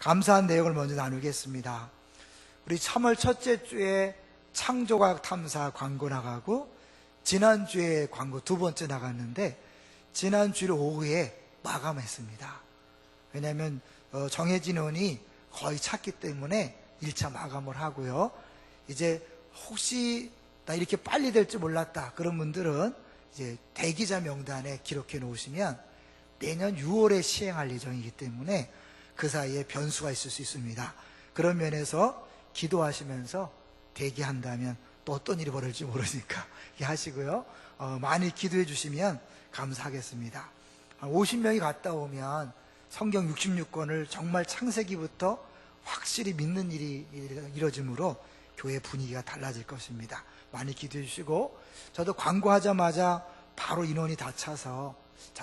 감사한 내용을 먼저 나누겠습니다. 우리 3월 첫째 주에 창조과학 탐사 광고 나가고 지난주에 광고 두 번째 나갔는데 지난주 오후에 마감했습니다. 왜냐하면 정해진 원이 거의 찼기 때문에 1차 마감을 하고요. 이제 혹시 나 이렇게 빨리 될 줄 몰랐다 그런 분들은 이제 대기자 명단에 기록해 놓으시면 내년 6월에 시행할 예정이기 때문에 그 사이에 변수가 있을 수 있습니다. 그런 면에서 기도하시면서 대기한다면 또 어떤 일이 벌어질지 모르니까 하시고요. 많이 기도해 주시면 감사하겠습니다. 50명이 갔다 오면 성경 66권을 정말 창세기부터 확실히 믿는 일이 이루어지므로 교회 분위기가 달라질 것입니다. 많이 기도해 주시고, 저도 광고하자마자 바로 인원이 다 차서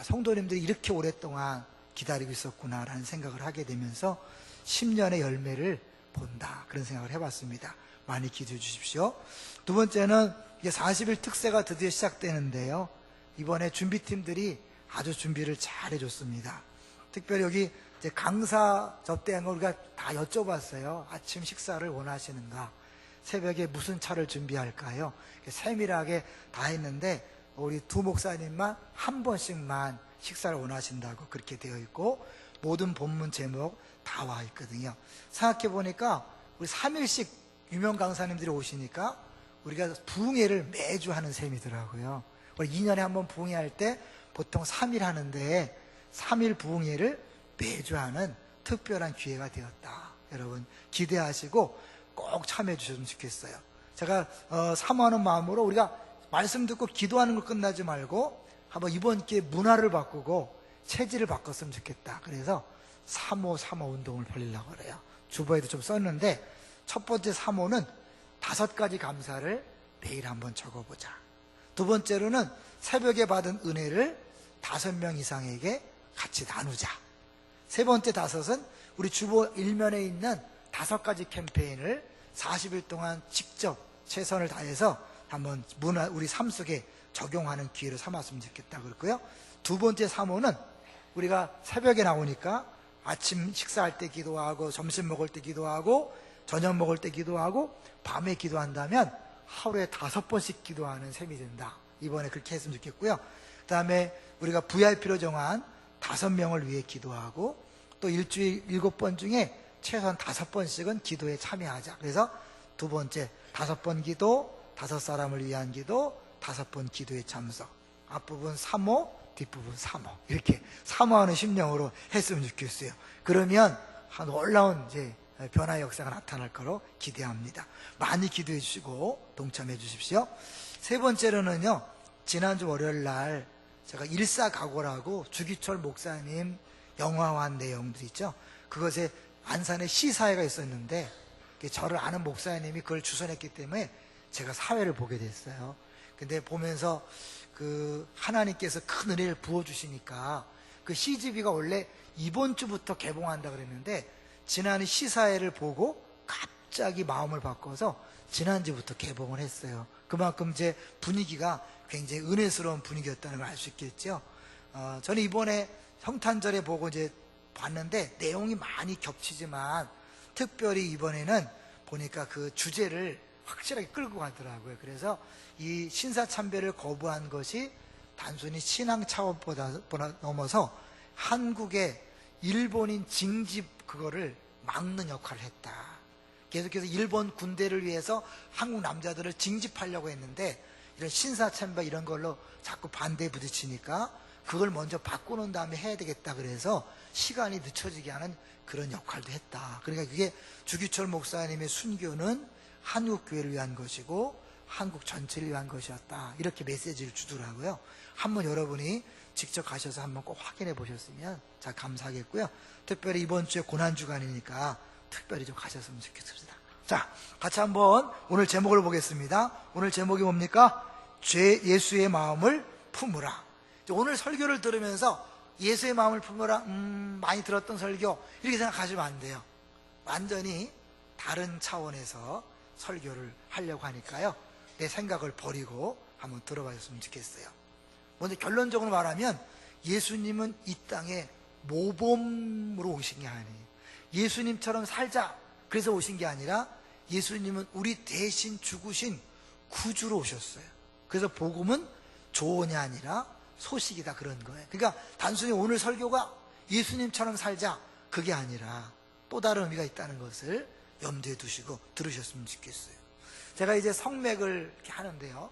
성도님들이 이렇게 오랫동안 기다리고 있었구나라는 생각을 하게 되면서 10년의 열매를 본다, 그런 생각을 해봤습니다. 많이 기도해 주십시오. 두 번째는 이게 40일 특세가 드디어 시작되는데요, 이번에 준비팀들이 아주 준비를 잘 해줬습니다. 특별히 여기 이제 강사 접대한 걸 우리가 다 여쭤봤어요. 아침 식사를 원하시는가, 새벽에 무슨 차를 준비할까요? 세밀하게 다 했는데 우리 두 목사님만 한 번씩만 식사를 원하신다고 그렇게 되어 있고, 모든 본문 제목 다 와 있거든요. 생각해 보니까 우리 3일씩 유명 강사님들이 오시니까 우리가 부흥회를 매주 하는 셈이더라고요. 우리 2년에 한 번 부흥회 할 때 보통 3일 하는데 3일 부흥회를 매주 하는 특별한 기회가 되었다. 여러분 기대하시고 꼭 참여해 주셨으면 좋겠어요. 제가 사모하는 마음으로 우리가 말씀 듣고 기도하는 거 끝나지 말고 한번 이번 기회에 문화를 바꾸고 체질을 바꿨으면 좋겠다. 그래서 3호 운동을 벌리려고 그래요. 주보에도 좀 썼는데, 첫 번째 3호는 5가지 감사를 매일 한번 적어보자. 두 번째로는 새벽에 받은 은혜를 5명 이상에게 같이 나누자. 세 번째 5은 우리 주보 일면에 있는 5가지 캠페인을 40일 동안 직접 최선을 다해서 한번 우리 삶 속에 적용하는 기회로 삼았으면 좋겠다 그랬고요. 두 번째 3호는 우리가 새벽에 나오니까 아침 식사할 때 기도하고, 점심 먹을 때 기도하고, 저녁 먹을 때 기도하고, 밤에 기도한다면 하루에 5번씩 기도하는 셈이 된다. 이번에 그렇게 했으면 좋겠고요. 그 다음에 우리가 VIP로 정한 5명을 위해 기도하고, 또 일주일 7번 중에 최소한 5번씩은 기도에 참여하자. 그래서 두 번째 5번 기도, 5사람을 위한 기도, 5번 기도에 참석. 앞부분 3호, 뒷부분 3호. 이렇게 사모하는 심령으로 했으면 좋겠어요. 그러면 한 놀라운 이제 변화의 역사가 나타날 거로 기대합니다. 많이 기도해 주시고 동참해 주십시오. 세 번째로는요, 지난주 월요일 날 제가 일사각오라고 주기철 목사님 영화화한 내용들 있죠. 그것에 안산에 시사회가 있었는데 저를 아는 목사님이 그걸 주선했기 때문에 제가 사회를 보게 됐어요. 근데 보면서 하나님께서 큰 은혜를 부어주시니까 그 CGV가 원래 이번 주부터 개봉한다 그랬는데 지난 시사회를 보고 갑자기 마음을 바꿔서 지난주부터 개봉을 했어요. 그만큼 제 분위기가 굉장히 은혜스러운 분위기였다는 걸 알 수 있겠죠. 저는 이번에 성탄절에 보고 이제 봤는데 내용이 많이 겹치지만 특별히 이번에는 보니까 그 주제를 확실하게 끌고 가더라고요. 그래서 이 신사참배를 거부한 것이 단순히 신앙 차원보다 넘어서 한국의 일본인 징집 그거를 막는 역할을 했다. 계속해서 일본 군대를 위해서 한국 남자들을 징집하려고 했는데 이런 신사참배 이런 걸로 자꾸 반대에 부딪히니까 그걸 먼저 바꾸는 다음에 해야 되겠다. 그래서 시간이 늦춰지게 하는 그런 역할도 했다. 그러니까 그게 주기철 목사님의 순교는 한국 교회를 위한 것이고 한국 전체를 위한 것이었다. 이렇게 메시지를 주더라고요. 한번 여러분이 직접 가셔서 한번 꼭 확인해 보셨으면 자 감사하겠고요. 특별히 이번 주에 고난주간이니까 특별히 좀 가셨으면 좋겠습니다. 자, 같이 한번 오늘 제목을 보겠습니다. 오늘 제목이 뭡니까? 죄 예수의 마음을 품으라. 오늘 설교를 들으면서 예수의 마음을 품으라, 많이 들었던 설교 이렇게 생각하시면 안 돼요. 완전히 다른 차원에서 설교를 하려고 하니까요, 내 생각을 버리고 한번 들어봤으면 좋겠어요. 먼저 결론적으로 말하면 예수님은 이 땅에 모범으로 오신 게 아니에요. 예수님처럼 살자 그래서 오신 게 아니라 예수님은 우리 대신 죽으신 구주로 오셨어요. 그래서 복음은 조언이 아니라 소식이다 그런 거예요. 그러니까 단순히 오늘 설교가 예수님처럼 살자 그게 아니라 또 다른 의미가 있다는 것을 염두에 두시고 들으셨으면 좋겠어요. 제가 이제 성맥을 이렇게 하는데요,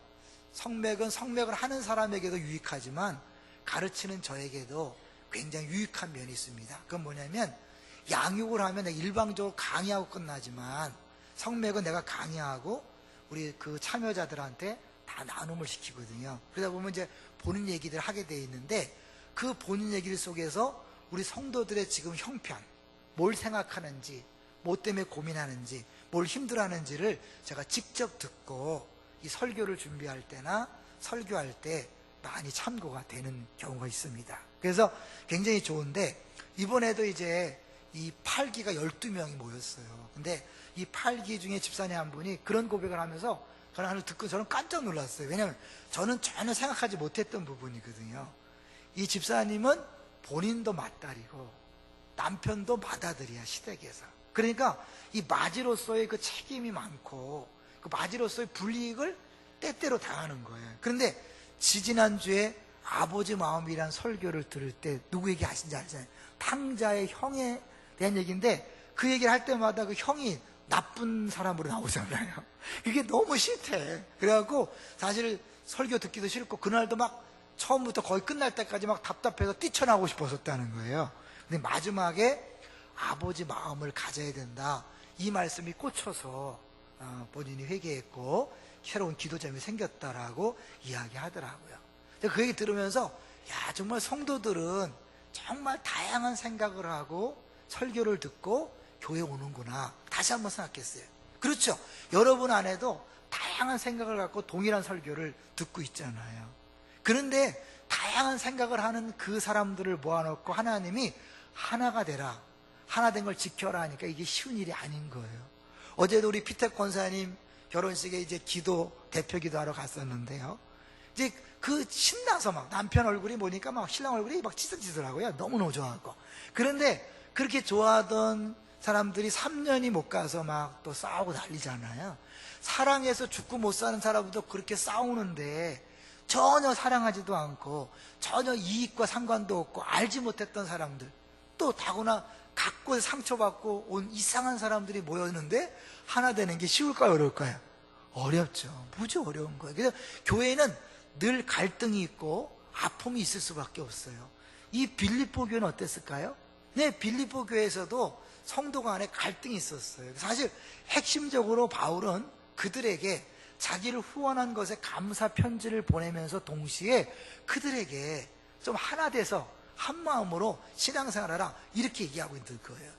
성맥을 하는 사람에게도 유익하지만 가르치는 저에게도 굉장히 유익한 면이 있습니다. 그건 뭐냐면, 양육을 하면 내가 일방적으로 강의하고 끝나지만 성맥은 내가 강의하고 우리 그 참여자들한테 다 나눔을 시키거든요. 그러다 보면 이제 본인 얘기들을 하게 돼 있는데, 그 본인 얘기를 속에서 우리 성도들의 지금 형편, 뭘 생각하는지, 뭐 때문에 고민하는지, 뭘 힘들어하는지를 제가 직접 듣고 이 설교를 준비할 때나 설교할 때 많이 참고가 되는 경우가 있습니다. 그래서 굉장히 좋은데, 이번에도 이제 이 8기가 12명이 모였어요. 근데 이 8기 중에 집사님 한 분이 그런 고백을 하면서 저는 하나 듣고 저는 깜짝 놀랐어요. 왜냐하면 저는 전혀 생각하지 못했던 부분이거든요. 이 집사님은 본인도 맏딸이고 남편도 맏아들이야, 시댁에서. 그러니까 이 맞이로서의 그 책임이 많고 그 맞이로서의 불이익을 때때로 당하는 거예요. 그런데 지지난주에 아버지 마음이란 설교를 들을 때 누구 얘기 하신지 알잖아요. 탕자의 형에 대한 얘기인데, 그 얘기를 할 때마다 그 형이 나쁜 사람으로 나오잖아요. 그게 너무 싫대. 그래갖고 사실 설교 듣기도 싫고 그날도 막 처음부터 거의 끝날 때까지 막 답답해서 뛰쳐나오고 싶었었다는 거예요. 근데 마지막에 아버지 마음을 가져야 된다, 이 말씀이 꽂혀서 본인이 회개했고 새로운 기도점이 생겼다라고 이야기하더라고요. 그 얘기 들으면서 야, 정말 성도들은 정말 다양한 생각을 하고 설교를 듣고 교회 오는구나, 다시 한번 생각했어요. 그렇죠? 여러분 안에도 다양한 생각을 갖고 동일한 설교를 듣고 있잖아요. 그런데 다양한 생각을 하는 그 사람들을 모아놓고 하나님이 하나가 되라, 하나 된 걸 지켜라 하니까 이게 쉬운 일이 아닌 거예요. 어제도 우리 피택 권사님 결혼식에 이제 대표 기도하러 갔었는데요, 이제 그 신나서 막 남편 얼굴이 보니까 막 신랑 얼굴이 막 찌들찌들하고요. 너무너무 좋아하고. 그런데 그렇게 좋아하던 사람들이 3년이 못 가서 막 또 싸우고 난리잖아요. 사랑해서 죽고 못 사는 사람들도 그렇게 싸우는데 전혀 사랑하지도 않고 전혀 이익과 상관도 없고 알지 못했던 사람들, 또 다구나 갖고 상처받고 온 이상한 사람들이 모였는데 하나 되는 게 쉬울까요, 어려울까요? 어렵죠. 무지 어려운 거예요. 그래서 교회는 늘 갈등이 있고 아픔이 있을 수밖에 없어요. 이 빌립보 교회는 어땠을까요? 네, 빌립보 교회에서도 성도 간에 갈등이 있었어요. 사실 핵심적으로 바울은 그들에게 자기를 후원한 것에 감사 편지를 보내면서 동시에 그들에게 좀 하나 돼서 한 마음으로 신앙생활하라, 이렇게 얘기하고 있는 거예요.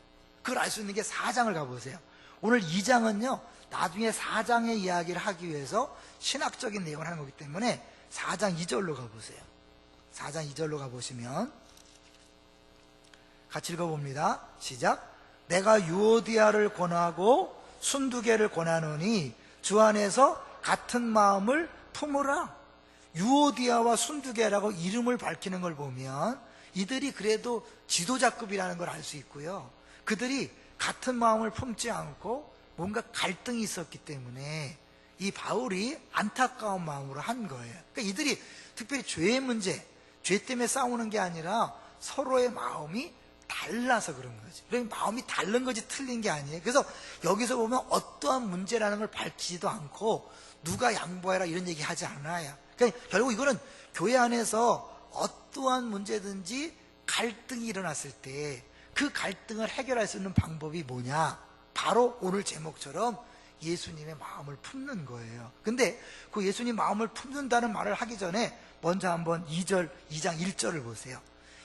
그걸 알 수 있는 게 4장을 가보세요. 오늘 2장은요 나중에 4장의 이야기를 하기 위해서 신학적인 내용을 하는 거기 때문에 4장 2절로 가보세요. 4장 2절로 가보시면 같이 읽어봅니다. 시작. 내가 유오디아를 권하고 순두개를 권하노니 주 안에서 같은 마음을 품으라. 유오디아와 순두개라고 이름을 밝히는 걸 보면 이들이 그래도 지도자급이라는 걸 알 수 있고요, 그들이 같은 마음을 품지 않고 뭔가 갈등이 있었기 때문에 이 바울이 안타까운 마음으로 한 거예요. 그러니까 이들이 특별히 죄의 문제, 죄 때문에 싸우는 게 아니라 서로의 마음이 달라서 그런 거지. 그러니까 마음이 다른 거지 틀린 게 아니에요. 그래서 여기서 보면 어떠한 문제라는 걸 밝히지도 않고 누가 양보해라 이런 얘기 하지 않아요. 그러니까 결국 이거는 교회 안에서 어떠한 문제든지 갈등이 일어났을 때 그 갈등을 해결할 수 있는 방법이 뭐냐? 바로 오늘 제목처럼 예수님의 마음을 품는 거예요. 근데 그 예수님 마음을 품는다는 말을 하기 전에 먼저 한번 2장 1절을 보세요.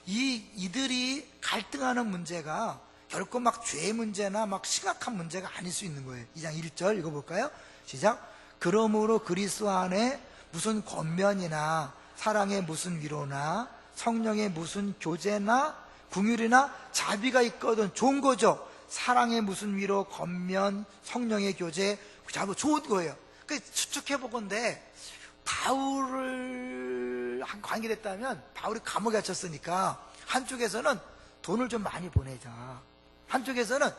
이들이 갈등하는 문제가 결코 막 죄 문제나 막 심각한 문제가 아닐 수 있는 거예요. 2장 1절 읽어볼까요? 시작. 그러므로 그리스도 안에 무슨 권면이나 사랑의 무슨 위로나 성령의 무슨 교제나 궁율이나 자비가 있거든 좋은 거죠. 사랑의 무슨 위로, 권면, 성령의 교제, 자비 좋은 거예요. 추측해보건데 바울을 관계됐다면 바울이 감옥에 갇혔으니까 한쪽에서는 돈을 좀 많이 보내자, 한쪽에서는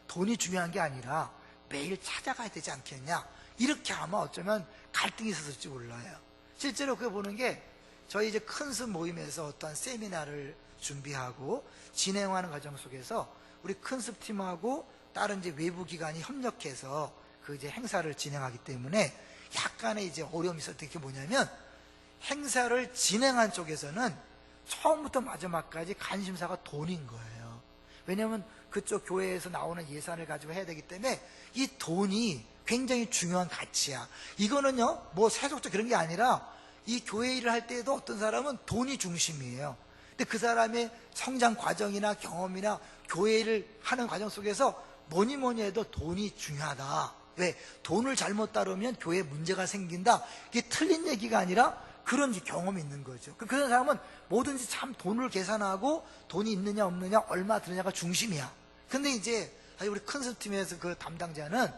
돈이 중요한 게 아니라 매일 찾아가야 되지 않겠냐, 이렇게 아마 어쩌면 갈등이 있었을지 몰라요. 실제로 그거 보는 게, 저희 이제 큰 숲 모임에서 어떤 세미나를 준비하고 진행하는 과정 속에서 우리 큰 숲 팀하고 다른 이제 외부 기관이 협력해서 그 이제 행사를 진행하기 때문에 약간의 이제 어려움이 있었던 게 뭐냐면, 행사를 진행한 쪽에서는 처음부터 마지막까지 관심사가 돈인 거예요. 왜냐하면 그쪽 교회에서 나오는 예산을 가지고 해야 되기 때문에 이 돈이 굉장히 중요한 가치야. 이거는요, 뭐 세속적 그런 게 아니라 이 교회 일을 할 때에도 어떤 사람은 돈이 중심이에요. 근데 그 사람의 성장 과정이나 경험이나 교회 일을 하는 과정 속에서 뭐니 해도 돈이 중요하다. 왜? 돈을 잘못 다루면 교회에 문제가 생긴다. 이게 틀린 얘기가 아니라 그런 경험이 있는 거죠. 그런 사람은 뭐든지 참 돈을 계산하고 돈이 있느냐 없느냐 얼마 드느냐가 중심이야. 근데 이제 우리 큰 숲팀에서 그 담당자는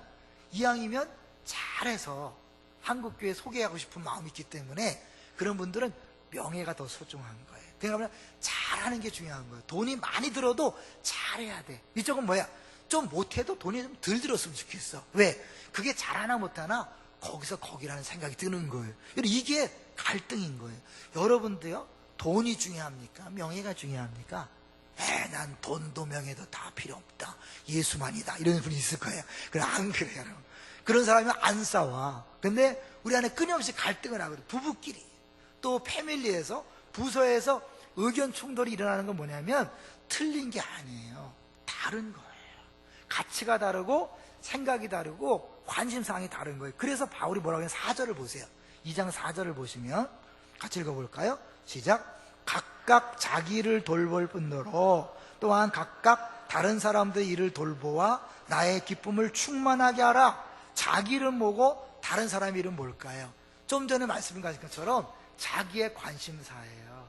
이왕이면 잘해서 한국교회 소개하고 싶은 마음이 있기 때문에 그런 분들은 명예가 더 소중한 거예요. 그러니까 잘하는 게 중요한 거예요. 돈이 많이 들어도 잘해야 돼. 이쪽은 뭐야? 좀 못해도 돈이 좀 덜 들었으면 좋겠어. 왜? 그게 잘하나 못하나 거기서 거기라는 생각이 드는 거예요. 이게 갈등인 거예요. 여러분도요, 돈이 중요합니까? 명예가 중요합니까? 난 돈도 명예도 다 필요 없다, 예수만이다, 이런 분이 있을 거예요. 그래, 안 그래요, 여러분. 그런 사람이 안 싸워. 근데 우리 안에 끊임없이 갈등을 하거든요. 부부끼리, 또 패밀리에서, 부서에서 의견 충돌이 일어나는 건 뭐냐면 틀린 게 아니에요. 다른 거예요. 가치가 다르고 생각이 다르고 관심사항이 다른 거예요. 그래서 바울이 뭐라고 하냐면 4절을 보세요. 2장 4절을 보시면 같이 읽어볼까요? 시작. 각각 자기를 돌볼 뿐더러 또한 각각 다른 사람들의 일을 돌보아 나의 기쁨을 충만하게 하라. 자기 일은 뭐고 다른 사람 일은 뭘까요? 좀 전에 말씀드린 것처럼 자기의 관심사예요.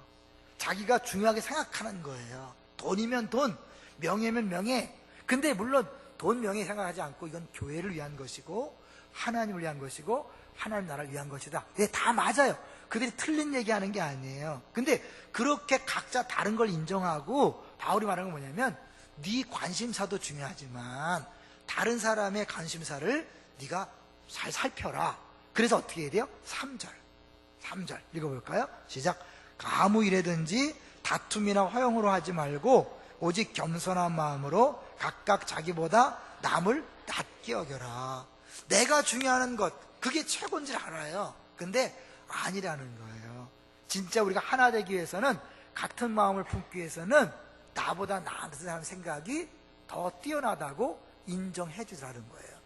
자기가 중요하게 생각하는 거예요. 돈이면 돈, 명예면 명예. 근데 물론 돈, 명예 생각하지 않고 이건 교회를 위한 것이고 하나님을 위한 것이고 하나님 나라를 위한 것이다. 네, 다 맞아요. 그들이 틀린 얘기하는 게 아니에요. 근데 그렇게 각자 다른 걸 인정하고 바울이 말하는 건 뭐냐면 네 관심사도 중요하지만 다른 사람의 관심사를 네가 잘 살펴라. 그래서 어떻게 해야 돼요? 3절 읽어볼까요? 시작. 아무 일에든지 다툼이나 화용으로 하지 말고 오직 겸손한 마음으로 각각 자기보다 남을 낮게 여겨라. 내가 중요한 것, 그게 최고인 줄 알아요. 근데 아니라는 거예요. 진짜 우리가 하나 되기 위해서는, 같은 마음을 품기 위해서는 나보다 나은 사람 생각이 더 뛰어나다고 인정해 주라는 거예요.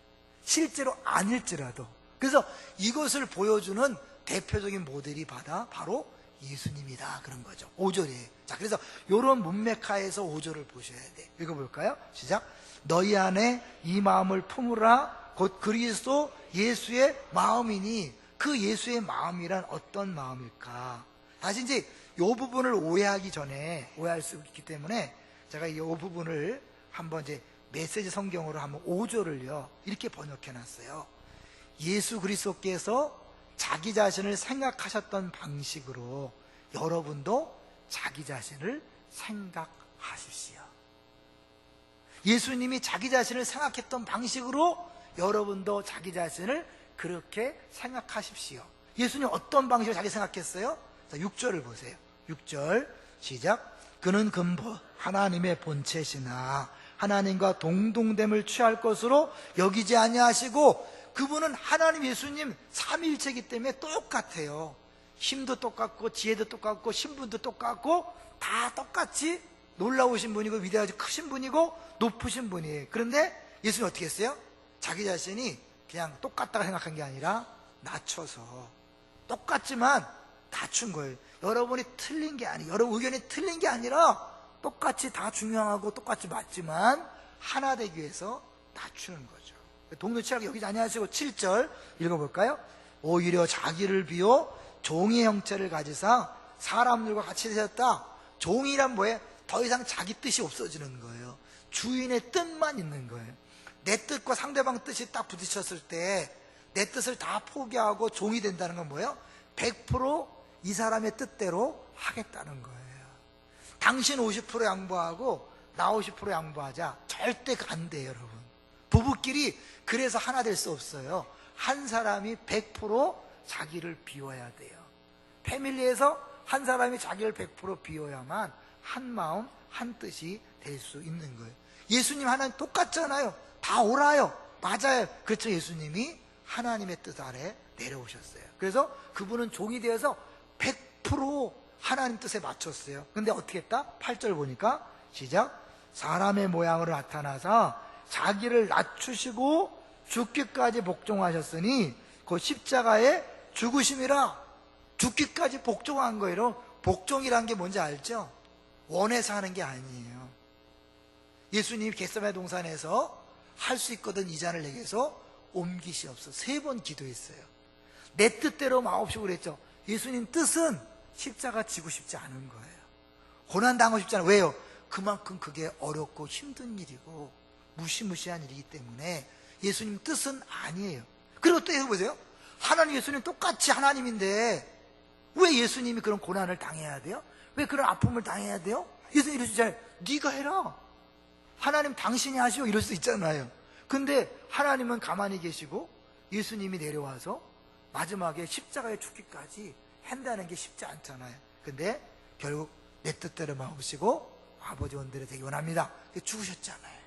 실제로 아닐지라도. 그래서 이것을 보여주는 대표적인 모델이 바로 예수님이다, 그런 거죠. 5절이에요. 자, 그래서 이런 문맥하에서 5절을 보셔야 돼. 읽어볼까요? 시작. 너희 안에 이 마음을 품으라. 곧 그리스도 예수의 마음이니. 그 예수의 마음이란 어떤 마음일까? 다시 이제 이 부분을 오해하기 전에, 오해할 수 있기 때문에 제가 이 부분을 한번 이제 메시지 성경으로 한번 5절을요 이렇게 번역해 놨어요. 예수 그리스도께서 자기 자신을 생각하셨던 방식으로 여러분도 자기 자신을 생각하십시오. 예수님이 자기 자신을 생각했던 방식으로 여러분도 자기 자신을 그렇게 생각하십시오. 예수님 어떤 방식으로 자기 생각했어요? 자, 6절을 보세요. 6절 시작. 그는 근본 하나님의 본체시나 하나님과 동등됨을 취할 것으로 여기지 아니하시고, 그분은 하나님 예수님 삼위일체이기 때문에 똑같아요. 힘도 똑같고 지혜도 똑같고 신분도 똑같고 다 똑같이 놀라우신 분이고 위대하고 크신 분이고 높으신 분이에요. 그런데 예수님 어떻게 했어요? 자기 자신이 그냥 똑같다고 생각한 게 아니라 낮춰서, 똑같지만 낮춘 거예요. 여러분이 틀린 게 아니에요. 여러분 의견이 틀린 게 아니라 똑같이 다 중요하고 똑같이 맞지만 하나 되기 위해서 낮추는 거죠. 동료치하게 여기지 아니하시고 7절 읽어볼까요? 오히려 자기를 비워 종의 형체를 가지사 사람들과 같이 되셨다. 종이란 뭐예요? 더 이상 자기 뜻이 없어지는 거예요. 주인의 뜻만 있는 거예요. 내 뜻과 상대방 뜻이 딱 부딪혔을 때 내 뜻을 다 포기하고 종이 된다는 건 뭐예요? 100% 이 사람의 뜻대로 하겠다는 거예요. 당신 50% 양보하고 나 50% 양보하자. 절대 안 돼요, 여러분. 부부끼리 그래서 하나 될 수 없어요. 한 사람이 100% 자기를 비워야 돼요. 패밀리에서 한 사람이 자기를 100% 비워야만 한 마음, 한 뜻이 될 수 있는 거예요. 예수님 하나님 똑같잖아요. 다 옳아요. 맞아요. 그렇죠. 예수님이 하나님의 뜻 아래 내려오셨어요. 그래서 그분은 종이 되어서 100% 하나님 뜻에 맞췄어요. 근데 어떻게 했다? 8절 보니까 시작. 사람의 모양으로 나타나서 자기를 낮추시고 죽기까지 복종하셨으니 그 십자가에 죽으심이라. 죽기까지 복종한 거예요. 복종이란 게 뭔지 알죠? 원해서 하는 게 아니에요. 예수님이 겟세마네 동산에서 할 수 있거든 이 잔을 내게서 옮기시옵소서 3번 기도했어요. 내 뜻대로 마옵시고 그랬죠. 예수님 뜻은 십자가 지고 싶지 않은 거예요. 고난당하고 싶지 않아요. 왜요? 그만큼 그게 어렵고 힘든 일이고 무시무시한 일이기 때문에 예수님 뜻은 아니에요. 그리고 또 해보세요. 하나님 예수님 똑같이 하나님인데 왜 예수님이 그런 고난을 당해야 돼요? 왜 그런 아픔을 당해야 돼요? 예수님 이러시잖아요. 네가 해라. 하나님 당신이 하시오 이럴 수 있잖아요. 근데 하나님은 가만히 계시고 예수님이 내려와서 마지막에 십자가에 죽기까지 한다는 게 쉽지 않잖아요. 근데 결국 내 뜻대로 마옵시고 아버지 원대로 되기 원합니다. 죽으셨잖아요.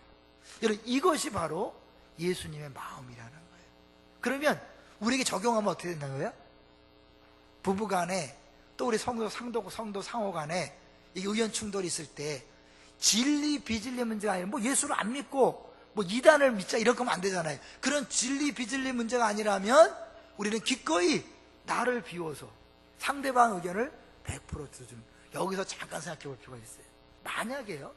여러분 이것이 바로 예수님의 마음이라는 거예요. 그러면 우리에게 적용하면 어떻게 된다는 거예요? 부부간에 또 우리 성도 상호 간에 의견 충돌이 있을 때 진리 비진리 문제가 아니라 뭐 예수를 안 믿고 뭐 이단을 믿자 이렇게 하면 안 되잖아요. 그런 진리 비진리 문제가 아니라면 우리는 기꺼이 나를 비워서 상대방 의견을 100% 들어주는. 여기서 잠깐 생각해 볼 필요가 있어요. 만약에요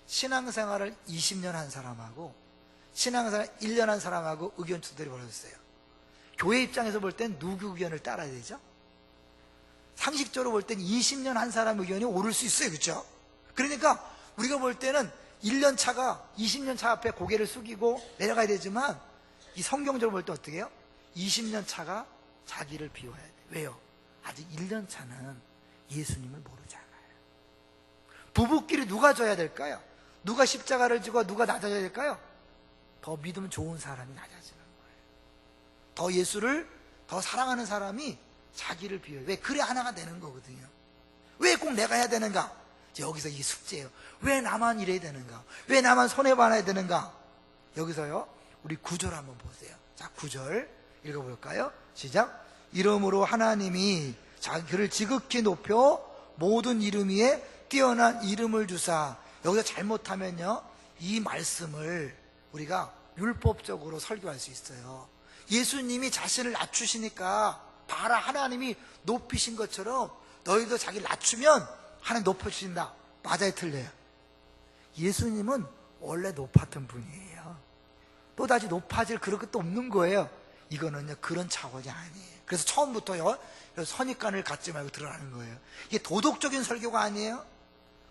신앙생활을 20년 한 사람하고 신앙생활 1년 한 사람하고 의견 충돌이 벌어졌어요. 교회 입장에서 볼 땐 누구 의견을 따라야 되죠? 상식적으로 볼 땐 20년 한 사람 의견이 옳을 수 있어요. 그렇죠? 그러니까 우리가 볼 때는 1년 차가 20년 차 앞에 고개를 숙이고 내려가야 되지만 이 성경적으로 볼 때 어떻게 해요? 20년 차가 자기를 비워야 돼요. 왜요? 아직 1년 차는 예수님을 모르잖아요. 부부끼리 누가 져야 될까요? 누가 십자가를 지고 누가 낮아져야 될까요? 더 믿음 좋은 사람이 낮아지는 거예요. 더 예수를 더 사랑하는 사람이 자기를 비워요. 왜? 그래 하나가 되는 거거든요. 왜 꼭 내가 해야 되는가? 여기서 이 숙제예요. 왜 나만 이래야 되는가? 왜 나만 손해봐야 되는가? 여기서요 우리 9절 한번 보세요. 자 9절 읽어볼까요? 시작. 이러므로 하나님이 자기를 지극히 높여 모든 이름 위에 뛰어난 이름을 주사. 여기서 잘못하면요 이 말씀을 우리가 율법적으로 설교할 수 있어요. 예수님이 자신을 낮추시니까 봐라 하나님이 높이신 것처럼 너희도 자기를 낮추면 하나님 높여주신다. 맞아요 틀려요? 예수님은 원래 높았던 분이에요. 또다시 높아질 그런 것도 없는 거예요. 이거는요 그런 차원이 아니에요. 그래서 처음부터요 선입관을 갖지 말고 들어가는 거예요. 이게 도덕적인 설교가 아니에요.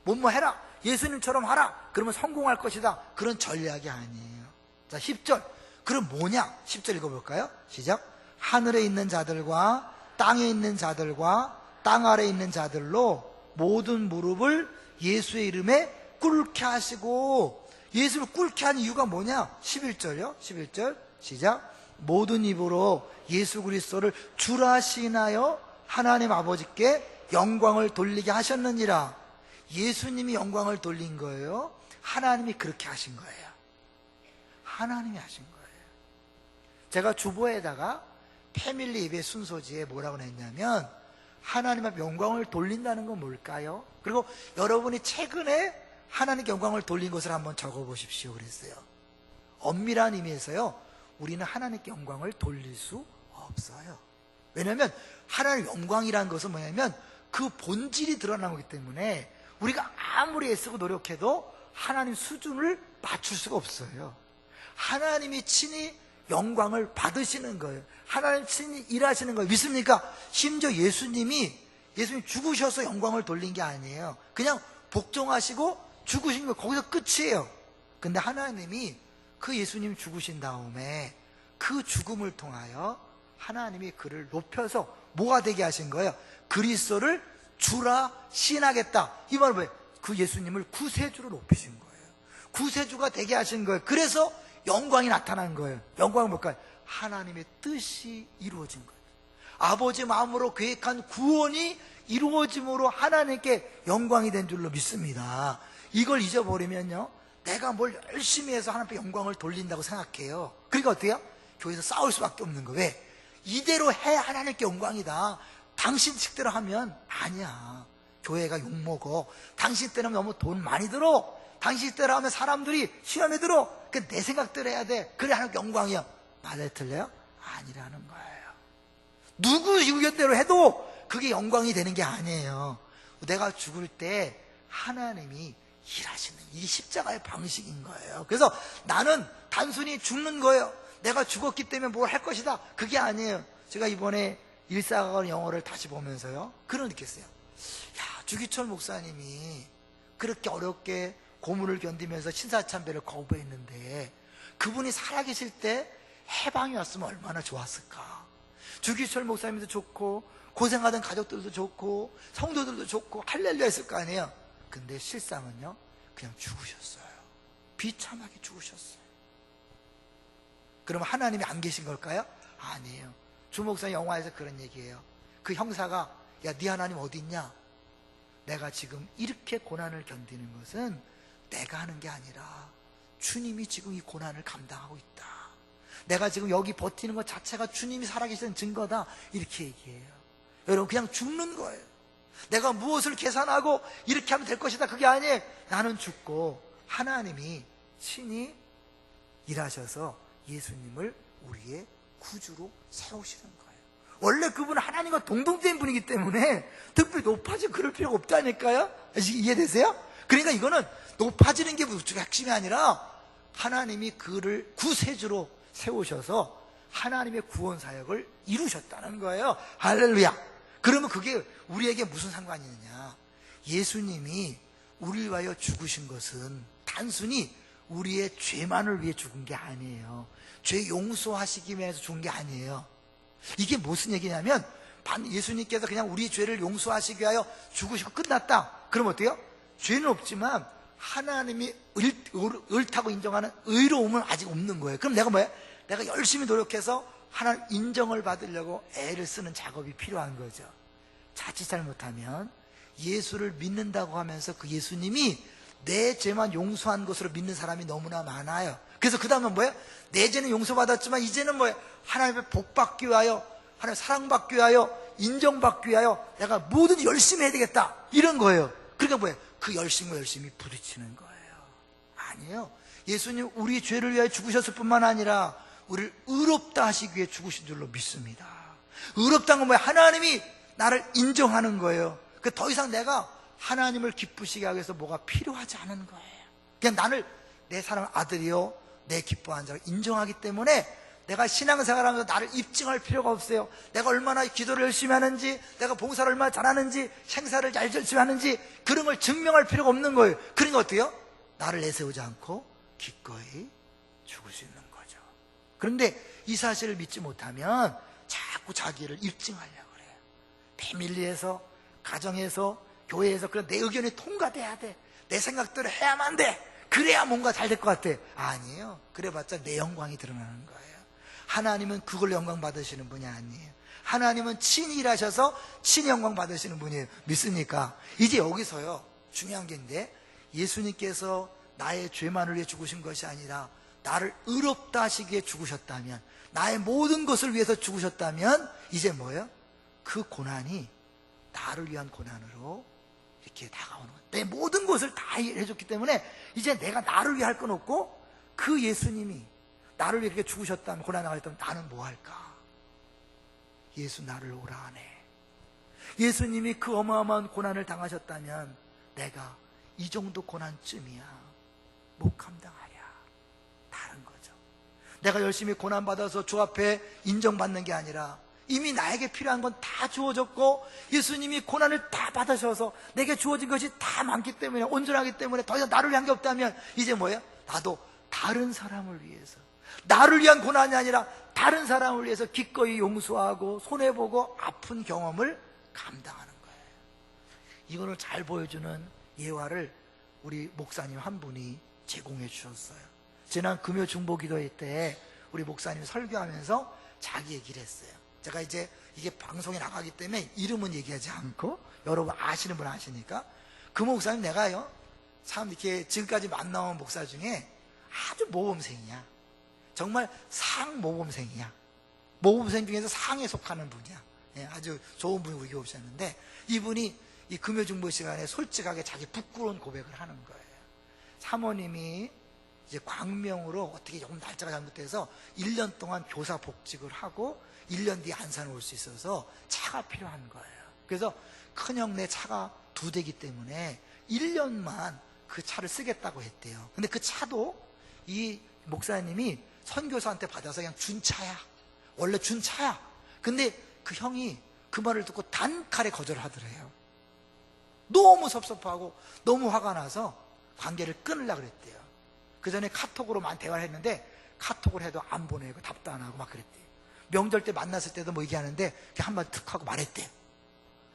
뭐뭐 해라 예수님처럼 하라 그러면 성공할 것이다 그런 전략이 아니에요. 자 10절 그럼 뭐냐 10절 읽어볼까요? 시작. 하늘에 있는 자들과 땅에 있는 자들과 땅 아래에 있는 자들로 모든 무릎을 예수의 이름에 꿇게 하시고. 예수를 꿇게 한 이유가 뭐냐? 11절요 11절 시작. 모든 입으로 예수 그리스도를 주라 시인하여 하나님 아버지께 영광을 돌리게 하셨느니라. 예수님이 영광을 돌린 거예요? 하나님이 그렇게 하신 거예요? 하나님이 하신 거예요. 제가 주보에다가 패밀리 예배 순서지에 뭐라고 했냐면 하나님 앞에 영광을 돌린다는 건 뭘까요? 그리고 여러분이 최근에 하나님께 영광을 돌린 것을 한번 적어보십시오 그랬어요. 엄밀한 의미에서요 우리는 하나님께 영광을 돌릴 수 없어요. 왜냐하면 하나님의 영광이라는 것은 뭐냐면 그 본질이 드러난 거기 때문에 우리가 아무리 애쓰고 노력해도 하나님 수준을 맞출 수가 없어요. 하나님이 친히 영광을 받으시는 거예요. 하나님 친히 일하시는 거예요. 믿습니까? 심지어 예수님 죽으셔서 영광을 돌린 게 아니에요. 그냥 복종하시고 죽으신 거 거기서 끝이에요. 근데 하나님이 그 예수님 죽으신 다음에 그 죽음을 통하여 하나님이 그를 높여서 뭐가 되게 하신 거예요? 그리스도를 주라 시인하겠다. 이 말은 뭐예요? 그 예수님을 구세주로 높이신 거예요. 구세주가 되게 하신 거예요. 그래서 영광이 나타난 거예요. 영광은 뭘까요? 하나님의 뜻이 이루어진 거예요. 아버지 마음으로 계획한 구원이 이루어짐으로 하나님께 영광이 된 줄로 믿습니다. 이걸 잊어버리면요, 내가 뭘 열심히 해서 하나님께 영광을 돌린다고 생각해요. 그러니까 어때요? 교회에서 싸울 수밖에 없는 거예요. 왜? 이대로 해 하나님께 영광이다. 당신 식대로 하면 아니야. 교회가 욕먹어. 당신 때로 하면 너무 돈 많이 들어. 당신 때로 하면 사람들이 시험에 들어. 내 생각대로 해야 돼. 그래 하나님께 영광이야. 맞아요? 틀려요? 아니라는 거예요. 누구 의견대로 해도 그게 영광이 되는 게 아니에요. 내가 죽을 때 하나님이 일하시는, 이게 십자가의 방식인 거예요. 그래서 나는 단순히 죽는 거예요. 내가 죽었기 때문에 뭘 할 것이다, 그게 아니에요. 제가 이번에 일사관 영어를 다시 보면서요, 그런 느꼈어요. 야, 주기철 목사님이 그렇게 어렵게 고문을 견디면서 신사참배를 거부했는데 그분이 살아계실 때 해방이 왔으면 얼마나 좋았을까. 주기철 목사님도 좋고 고생하던 가족들도 좋고 성도들도 좋고 할렐루야 했을 거 아니에요. 근데 실상은요, 그냥 죽으셨어요. 비참하게 죽으셨어요. 그럼 하나님이 안 계신 걸까요? 아니에요. 주 목사 영화에서 그런 얘기예요. 그 형사가, 야, 네 하나님 어디 있냐? 내가 지금 이렇게 고난을 견디는 것은 내가 하는 게 아니라 주님이 지금 이 고난을 감당하고 있다. 내가 지금 여기 버티는 것 자체가 주님이 살아계시는 증거다. 이렇게 얘기해요. 여러분, 그냥 죽는 거예요. 내가 무엇을 계산하고 이렇게 하면 될 것이다, 그게 아니에요. 나는 죽고 하나님이 친히 일하셔서 예수님을 우리의 구주로 세우시는 거예요. 원래 그분은 하나님과 동등된 분이기 때문에 특별히 높아지고 그럴 필요가 없다니까요. 이해되세요? 그러니까 이거는 높아지는 게 핵심이 아니라 하나님이 그를 구세주로 세우셔서 하나님의 구원 사역을 이루셨다는 거예요. 할렐루야. 그러면 그게 우리에게 무슨 상관이 있느냐? 예수님이 우리를 위하여 죽으신 것은 단순히 우리의 죄만을 위해 죽은 게 아니에요. 죄 용서하시기 위해서 죽은 게 아니에요. 이게 무슨 얘기냐면, 예수님께서 그냥 우리 죄를 용서하시기 위하여 죽으시고 끝났다. 그럼 어때요? 죄는 없지만 하나님이 옳다고 인정하는 의로움은 아직 없는 거예요. 그럼 내가 뭐야? 내가 열심히 노력해서 하나님 인정을 받으려고 애를 쓰는 작업이 필요한 거죠. 자칫 잘못하면 예수를 믿는다고 하면서 그 예수님이 내 죄만 용서한 것으로 믿는 사람이 너무나 많아요. 그래서 그 다음은 뭐예요? 내 죄는 용서받았지만 이제는 뭐예요? 하나님의 복받기 위하여, 하나님의 사랑받기 위하여, 인정받기 위하여 내가 뭐든지 열심히 해야 되겠다, 이런 거예요. 그러니까 뭐예요? 그 열심과 열심히 부딪히는 거예요. 아니에요. 예수님 우리 죄를 위하여 죽으셨을 뿐만 아니라 우리를 의롭다 하시기 위해 죽으신 줄로 믿습니다. 의롭다는 건 뭐예요? 하나님이 나를 인정하는 거예요. 더 이상 내가 하나님을 기쁘시게 하기 위해서 뭐가 필요하지 않은 거예요. 그냥 나를 내 사랑 아들이요, 내 기뻐하는 자를 인정하기 때문에 내가 신앙생활하면서 나를 입증할 필요가 없어요. 내가 얼마나 기도를 열심히 하는지, 내가 봉사를 얼마나 잘하는지, 행사를 잘 열심히 하는지, 그런 걸 증명할 필요가 없는 거예요. 그러니까 어때요? 나를 내세우지 않고 기꺼이 죽을 수 있는 거죠. 그런데 이 사실을 믿지 못하면 자꾸 자기를 입증하려고 그래요. 패밀리에서, 가정에서, 교회에서 그런 내 의견이 통과돼야 돼. 내 생각대로 해야만 돼. 그래야 뭔가 잘 될 것 같아. 아니에요. 그래봤자 내 영광이 드러나는 거예요. 하나님은 그걸 영광 받으시는 분이 아니에요. 하나님은 친히 일하셔서 친히 영광 받으시는 분이에요. 믿습니까? 이제 여기서요, 중요한 게 있는데, 예수님께서 나의 죄만을 위해 죽으신 것이 아니라 나를 의롭다 하시기에 죽으셨다면, 나의 모든 것을 위해서 죽으셨다면 이제 뭐예요? 그 고난이 나를 위한 고난으로 이렇게 다가오는 거예요. 내 모든 것을 다 해줬기 때문에 이제 내가 나를 위해 할 건 없고, 그 예수님이 나를 위해 이렇게 죽으셨다면, 고난 당하셨다면 나는 뭐 할까? 예수 나를 오라 하네. 예수님이 그 어마어마한 고난을 당하셨다면 내가 이 정도 고난쯤이야 못 감당하랴. 다른 거죠. 내가 열심히 고난받아서 주 앞에 인정받는 게 아니라 이미 나에게 필요한 건 다 주어졌고, 예수님이 고난을 다 받으셔서 내게 주어진 것이 다 많기 때문에, 온전하기 때문에 더 이상 나를 위한 게 없다면 이제 뭐예요? 나도 다른 사람을 위해서, 나를 위한 고난이 아니라 다른 사람을 위해서 기꺼이 용서하고 손해보고 아픈 경험을 감당하는 거예요. 이거를 잘 보여주는 예화를 우리 목사님 한 분이 제공해 주셨어요. 지난 금요 중보기도회 때 우리 목사님이 설교하면서 자기 얘기를 했어요. 제가 이제 이게 방송에 나가기 때문에 이름은 얘기하지 않고 여러분 아시는 분 아시니까, 그 목사님 내가요 참 이렇게 지금까지 만나온 목사 중에 아주 모범생이야. 정말 상 모범생이야. 모범생 중에서 상에 속하는 분이야. 예, 아주 좋은 분이 우리 오셨는데, 이분이 이 금요중보 시간에 솔직하게 자기 부끄러운 고백을 하는 거예요. 사모님이 이제 광명으로 어떻게 조금 날짜가 잘못돼서 1년 동안 교사 복직을 하고 1년 뒤에 안산에 올 수 있어서 차가 필요한 거예요. 그래서 큰형네 차가 2대기 때문에 1년만 그 차를 쓰겠다고 했대요. 근데 그 차도 이 목사님이 선교사한테 받아서 그냥 준 차야. 원래 준 차야. 근데 그 형이 그 말을 듣고 단칼에 거절하더래요. 너무 섭섭하고 너무 화가 나서 관계를 끊으려고 그랬대요. 그 전에 카톡으로만 대화를 했는데 카톡을 해도 안 보내고 답도 안 하고 막 그랬대요. 명절 때 만났을 때도 뭐 얘기하는데 그냥 한마디 툭 하고 말했대요.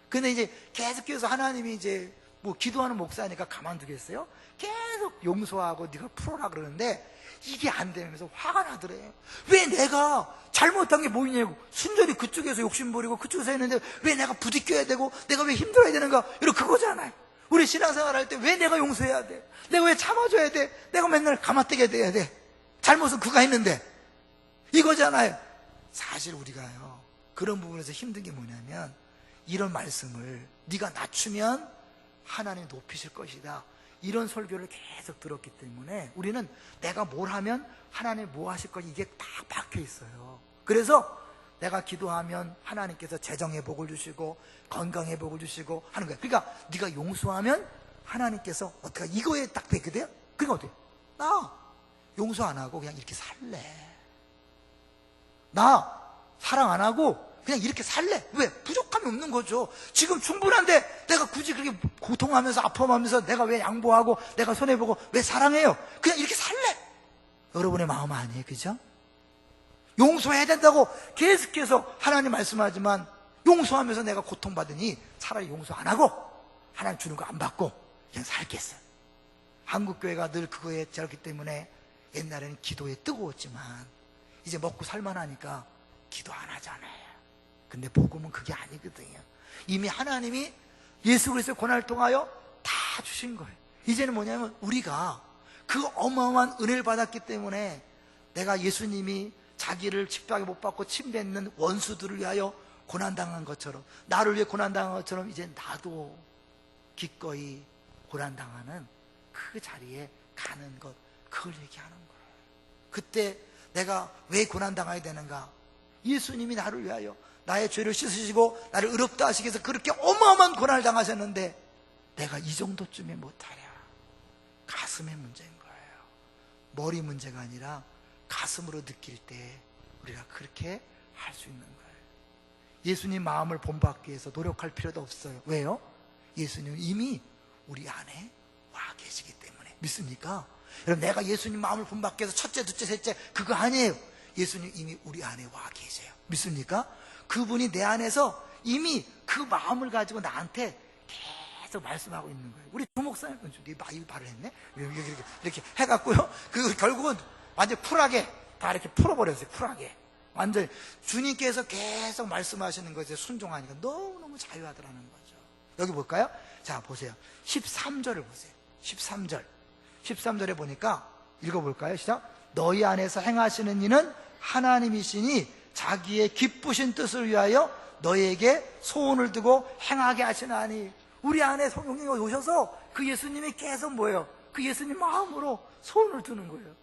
근데 이제 계속해서 하나님이 이제 뭐 기도하는 목사니까 가만두겠어요? 계속 용서하고 네가 풀어라 그러는데 이게 안 되면서 화가 나더래요. 왜 내가 잘못한 게 뭐냐고. 순전히 그쪽에서 욕심부리고 그쪽에서 했는데 왜 내가 부딪혀야 되고 내가 왜 힘들어야 되는가, 이런 그거잖아요. 우리 신앙생활 할 때 왜 내가 용서해야 돼? 내가 왜 참아줘야 돼? 내가 맨날 가마떼게 돼야 돼? 잘못은 그가 했는데, 이거잖아요. 사실 우리가요 그런 부분에서 힘든 게 뭐냐면, 이런 말씀을 네가 낮추면 하나님 높이실 것이다, 이런 설교를 계속 들었기 때문에 우리는 내가 뭘 하면 하나님 뭐 하실 것이 이게 딱 박혀 있어요. 그래서 내가 기도하면 하나님께서 재정의 복을 주시고 건강의 복을 주시고 하는 거예요. 그러니까 네가 용서하면 하나님께서 어떻게 이거에 딱 뵙게 돼요? 그러니까 어때요? 나 용서 안 하고 그냥 이렇게 살래. 나 사랑 안 하고 그냥 이렇게 살래. 왜? 부족함이 없는 거죠. 지금 충분한데 내가 굳이 그렇게 고통하면서 아파하면서 내가 왜 양보하고 내가 손해보고 왜 사랑해요? 그냥 이렇게 살래. 여러분의 마음 아니에요, 그죠? 용서해야 된다고 계속해서 하나님 말씀하지만 용서하면서 내가 고통받으니 차라리 용서 안 하고 하나님 주는 거 안 받고 그냥 살겠어요. 한국교회가 늘 그거에 저렇기 때문에 옛날에는 기도에 뜨거웠지만 이제 먹고 살만하니까 기도 안 하잖아요. 근데 복음은 그게 아니거든요. 이미 하나님이 예수 그리스도의 고난을 통하여 다 주신 거예요. 이제는 뭐냐면 우리가 그 어마어마한 은혜를 받았기 때문에 내가 예수님이 자기를 집박에 못 박고 침뱉는 원수들을 위하여 고난당한 것처럼, 나를 위해 고난당한 것처럼 이제 나도 기꺼이 고난당하는 그 자리에 가는 것, 그걸 얘기하는 거예요. 그때 내가 왜 고난당해야 되는가? 예수님이 나를 위하여 나의 죄를 씻으시고 나를 의롭다 하시기 위해서 그렇게 어마어마한 고난을 당하셨는데 내가 이 정도쯤에 못하랴. 가슴의 문제인 거예요. 머리 문제가 아니라 가슴으로 느낄 때 우리가 그렇게 할 수 있는 거예요. 예수님 마음을 본받기 위해서 노력할 필요도 없어요. 왜요? 예수님은 이미 우리 안에 와 계시기 때문에. 믿습니까? 여러분, 내가 예수님 마음을 본받기 위해서 첫째, 둘째, 셋째 그거 아니에요. 예수님 이미 우리 안에 와 계세요. 믿습니까? 그분이 내 안에서 이미 그 마음을 가지고 나한테 계속 말씀하고 있는 거예요. 우리 주목사님, 네 말을 했네? 이렇게 해갖고요. 그 결국은 완전 쿨하게 다 이렇게 풀어버렸어요. 쿨하게. 완전히 주님께서 계속 말씀하시는 것에 순종하니까 너무너무 자유하더라는 거죠. 여기 볼까요? 자, 보세요. 13절을 보세요. 13절에 보니까 읽어볼까요? 시작. 너희 안에서 행하시는 이는 하나님이시니 자기의 기쁘신 뜻을 위하여 너희에게 소원을 두고 행하게 하시나니. 우리 안에 성령이 오셔서 그 예수님이 계속 뭐예요? 그 예수님 마음으로 소원을 두는 거예요.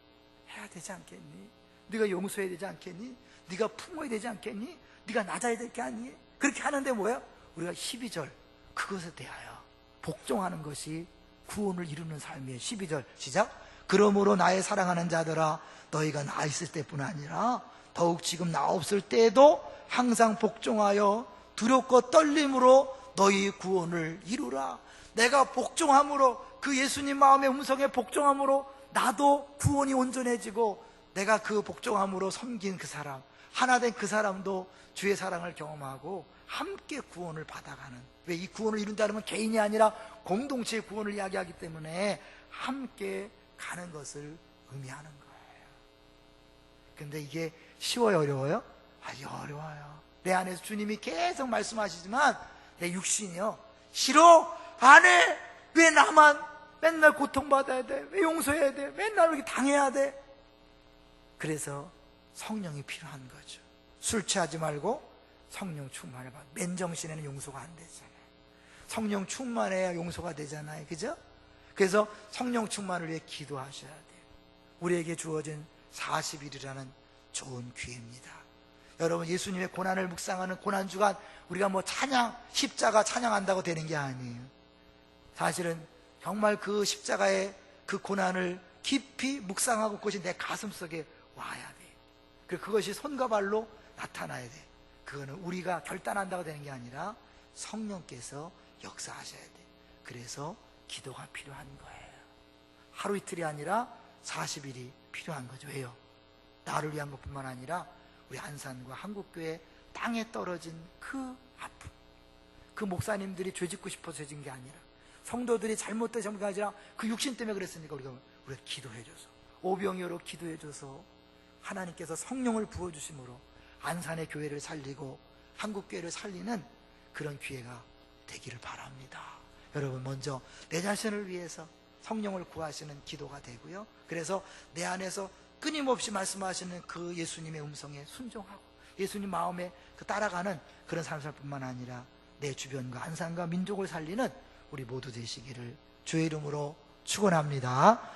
해야 되지 않겠니? 네가 용서해야 되지 않겠니? 네가 품어야 되지 않겠니? 네가 낮아야 될 게 아니니? 그렇게 하는데 뭐예요? 우리가 12절 그것에 대하여 복종하는 것이 구원을 이루는 삶이에요. 12절 시작. 그러므로 나의 사랑하는 자들아, 너희가 나 있을 때뿐 아니라 더욱 지금 나 없을 때에도 항상 복종하여 두렵고 떨림으로 너희 구원을 이루라. 내가 복종함으로, 그 예수님 마음의 음성에 복종함으로 나도 구원이 온전해지고, 내가 그 복종함으로 섬긴 그 사람, 하나 된 그 사람도 주의 사랑을 경험하고 함께 구원을 받아가는. 왜? 이 구원을 이룬다는 건 개인이 아니라 공동체의 구원을 이야기하기 때문에 함께 가는 것을 의미하는 거예요. 근데 이게 쉬워요, 어려워요? 아주 어려워요. 내 안에서 주님이 계속 말씀하시지만 내 육신이요, 싫어, 안 해. 왜 나만 맨날 고통받아야 돼? 왜 용서해야 돼? 맨날 이렇게 당해야 돼? 그래서 성령이 필요한 거죠. 술 취하지 말고 성령 충만을 받아. 맨정신에는 용서가 안 되잖아요. 성령 충만해야 용서가 되잖아요. 그죠? 그래서 성령 충만을 위해 기도하셔야 돼요. 우리에게 주어진 40일이라는 좋은 기회입니다. 여러분, 예수님의 고난을 묵상하는 고난주간, 우리가 뭐 찬양, 십자가 찬양한다고 되는 게 아니에요. 사실은 정말 그 십자가의 그 고난을 깊이 묵상하고 그것이 내 가슴 속에 와야 돼. 그리고 그것이 손과 발로 나타나야 돼. 그거는 우리가 결단한다고 되는 게 아니라 성령께서 역사하셔야 돼. 그래서 기도가 필요한 거예요. 하루 이틀이 아니라 40일이 필요한 거죠. 왜요? 나를 위한 것뿐만 아니라 우리 안산과 한국교회 땅에 떨어진 그 아픔, 그 목사님들이 죄짓고 싶어서 죄진 게 아니라, 성도들이 잘못돼서 한 게 아니라 그 육신 때문에 그랬으니까 우리가 기도해줘서, 오병이어로 기도해줘서 하나님께서 성령을 부어주심으로 안산의 교회를 살리고 한국교회를 살리는 그런 기회가 되기를 바랍니다. 여러분, 먼저 내 자신을 위해서 성령을 구하시는 기도가 되고요, 그래서 내 안에서 끊임없이 말씀하시는 그 예수님의 음성에 순종하고 예수님 마음에 그 따라가는 그런 삶 살 뿐만 아니라 내 주변과 안산과 민족을 살리는 우리 모두 되시기를 주의 이름으로 축원합니다.